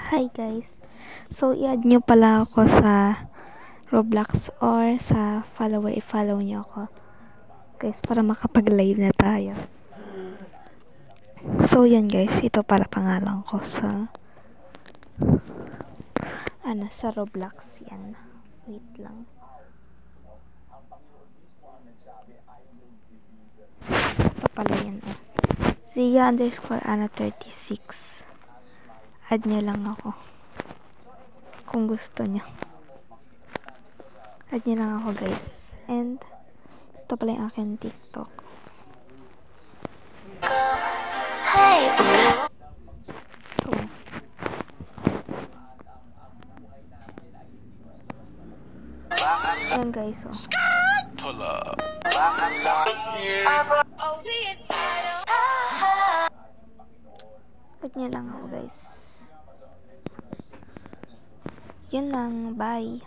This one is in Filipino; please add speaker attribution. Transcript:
Speaker 1: Hi guys! So, i-add nyo pala ako sa Roblox or sa follower. I-follow nyo ako. Guys, para makapag-live na tayo. So, yan guys. Ito para pangalan ko sa sa Roblox. Yan. Wait lang. Ito pala yan. Zia_Ana36. Add nyo lang ako. Kung gusto nyo. Add nyo lang ako guys. And ito pala yung aking TikTok. Ito. Ayan guys.
Speaker 2: Pull up.
Speaker 1: Add nyo lang ako guys. Yun lang. Bye.